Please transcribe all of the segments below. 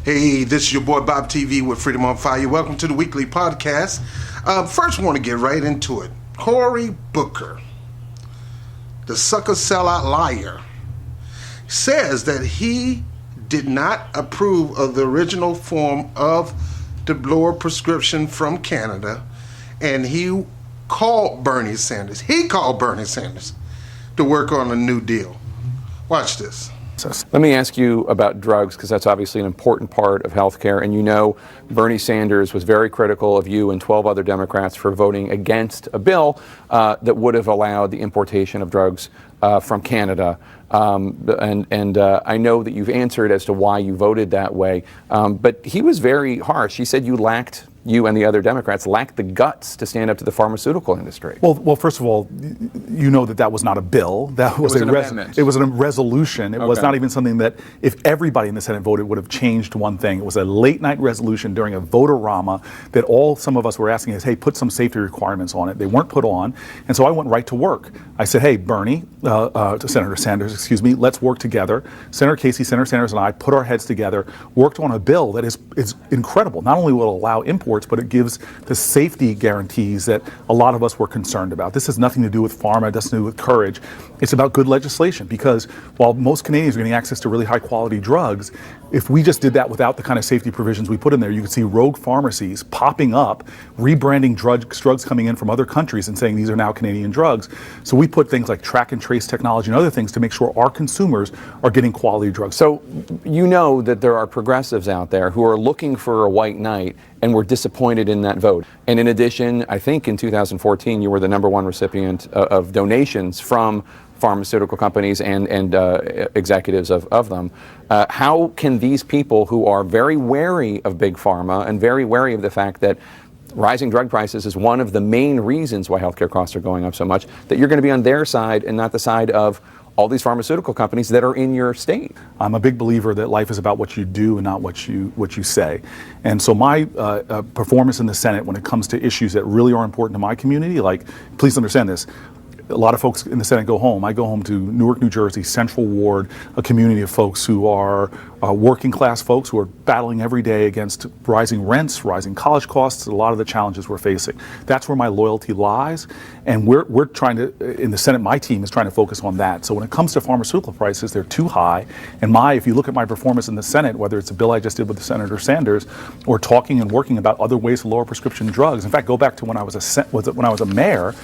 Hey, this is your boy Bob TV with Freedom on Fire. Welcome to the weekly podcast. First, I want to get right into it. Cory Booker, the sucker sellout liar, says that he did not approve of the original form of the blower prescription from Canada, and he called Bernie Sanders. He called Bernie Sanders to work on a new deal. Watch this. Let me ask you about drugs, because that's obviously an important part of healthcare. And you know, Bernie Sanders was very critical of you and 12 other Democrats for voting against a bill that would have allowed the importation of drugs from Canada. I know that you've answered as to why you voted that way, but he was very harsh. He said you and the other Democrats lacked the guts to stand up to the pharmaceutical industry. Well, first of all, you know that was not a bill. That was an amendment. It was a resolution. It was not even something that, if everybody in the Senate voted, would have changed one thing. It was a late night resolution during a vote-a-rama that some of us were asking is, hey, put some safety requirements on it. They weren't put on, and so I went right to work. I said, hey, Bernie, to Senator Sanders, let's work together. Senator Casey, Senator Sanders, and I put our heads together, worked on a bill that is incredible. Not only will it allow imports, but it gives the safety guarantees that a lot of us were concerned about. This has nothing to do with pharma, it doesn't do with courage. It's about good legislation, because while most Canadians are getting access to really high quality drugs, if we just did that without the kind of safety provisions we put in there, you could see rogue pharmacies popping up, rebranding drugs coming in from other countries and saying these are now Canadian drugs. So we put things like track and trace technology and other things to make sure our consumers are getting quality drugs. So you know that there are progressives out there who are looking for a white knight and were disappointed in that vote. And in addition, I think in 2014 you were the #1 recipient of donations from pharmaceutical companies and executives of them. How can these people who are very wary of big pharma and very wary of the fact that rising drug prices is one of the main reasons why healthcare costs are going up so much, that you're going to be on their side and not the side of all these pharmaceutical companies that are in your state? I'm a big believer that life is about what you do and not what you say. And so my performance in the Senate when it comes to issues that really are important to my community, like, please understand this, a lot of folks in the Senate go home. I go home to Newark, New Jersey, Central Ward, a community of folks who are working class folks who are battling every day against rising rents, rising college costs, a lot of the challenges we're facing. That's where my loyalty lies. And we're trying to, in the Senate, my team is trying to focus on that. So when it comes to pharmaceutical prices, they're too high. And if you look at my performance in the Senate, whether it's a bill I just did with Senator Sanders, or talking and working about other ways to lower prescription drugs. In fact, go back to when I was a mayor,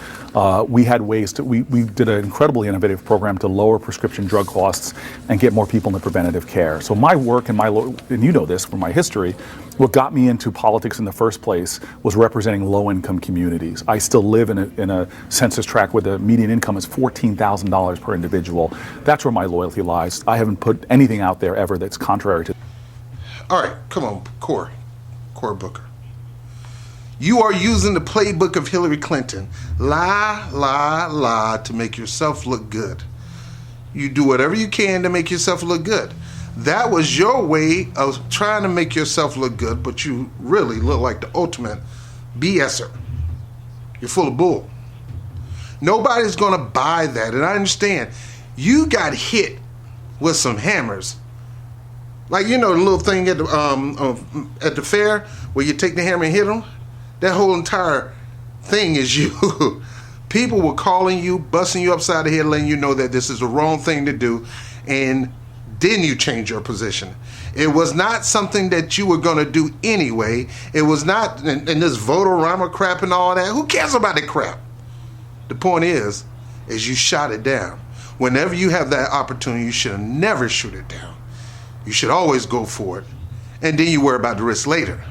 we had ways we did an incredibly innovative program to lower prescription drug costs and get more people into preventative care. So my work and you know this from my history, what got me into politics in the first place was representing low-income communities. I still live in a census tract where the median income is $14,000 per individual. That's where my loyalty lies. I haven't put anything out there ever that's contrary to. All right, come on, Cory Booker. You are using the playbook of Hillary Clinton. Lie to make yourself look good. You do whatever you can to make yourself look good. That was your way of trying to make yourself look good, but you really look like the ultimate BSer. You're full of bull. Nobody's going to buy that, and I understand. You got hit with some hammers. Like, you know, the little thing at the fair where you take the hammer and hit them? That whole entire thing is you. People were calling you, busting you upside the head, letting you know that this is the wrong thing to do, and then you change your position. It was not something that you were going to do anyway. It was not, and this vote-a-rama crap and all that. Who cares about that crap? The point is you shot it down. Whenever you have that opportunity, you should never shoot it down. You should always go for it, and then you worry about the risk later.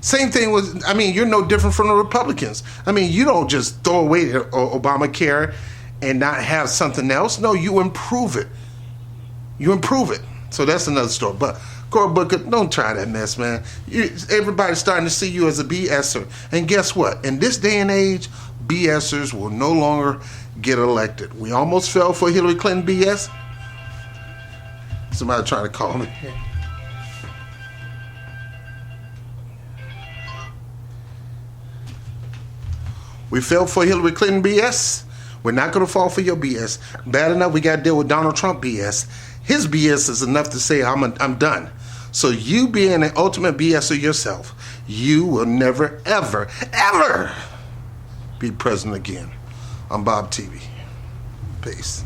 Same thing with, you're no different from the Republicans. You don't just throw away Obamacare and not have something else. No, you improve it. So that's another story. But Cory Booker, don't try that mess, man. Everybody's starting to see you as a BSer. And guess what? In this day and age, BSers will no longer get elected. We almost fell for Hillary Clinton BS. Somebody trying to call me. We fell for Hillary Clinton BS. We're not going to fall for your BS. Bad enough we got to deal with Donald Trump BS. His BS is enough to say I'm done. So you being an ultimate BSer yourself, you will never, ever, ever be president again. I'm Bob TV. Peace.